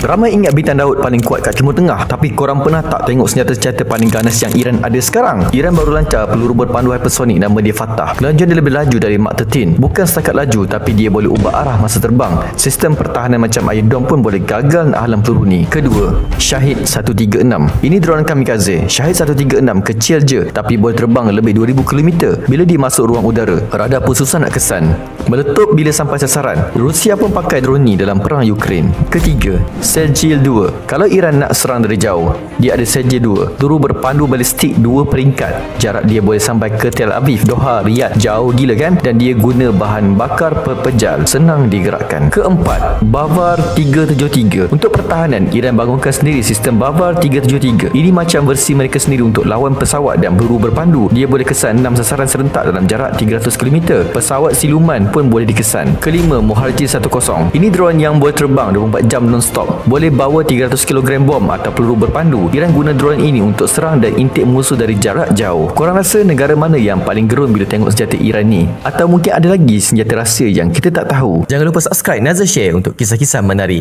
Ramai ingat bintang Daud paling kuat kat Timur Tengah, tapi korang pernah tak tengok senjata-senjata paling ganas yang Iran ada sekarang? Iran baru lancar peluru berpandu hypersonik nama dia Fatah. Kelajuan dia lebih laju dari Mark 13. Bukan setakat laju, tapi dia boleh ubah arah masa terbang. Sistem pertahanan macam Iron Dome pun boleh gagal nak halang peluru ni. Kedua, Shahid 136. Ini drone kamikaze. Shahid 136 kecil je, tapi boleh terbang lebih 2000 km bila dia masuk ruang udara. Radar pun susah nak kesan, meletup bila sampai sasaran. Rusia pun pakai drone ni dalam perang Ukraine. Ketiga, Sergil 2. Kalau Iran nak serang dari jauh, dia ada Sergil 2, peluru berpandu balistik 2 peringkat. Jarak dia boleh sampai ke Tel Aviv, Doha, Riyadh. Jauh gila kan? Dan dia guna bahan bakar pepejal, senang digerakkan. Keempat, Bavar 373. Untuk pertahanan, Iran bangunkan sendiri sistem Bavar 373. Ini macam versi mereka sendiri untuk lawan pesawat dan peluru berpandu. Dia boleh kesan 6 sasaran serentak dalam jarak 300 km. Pesawat siluman pun boleh dikesan. Kelima, Moharjir 10. Ini drone yang boleh terbang 24 jam non-stop. Boleh bawa 300 kg bom atau peluru berpandu. Iran guna drone ini untuk serang dan intik musuh dari jarak jauh. Korang rasa negara mana yang paling gerun bila tengok senjata Iran ni? Atau mungkin ada lagi senjata rahsia yang kita tak tahu? Jangan lupa subscribe Nazar Share untuk kisah-kisah menarik.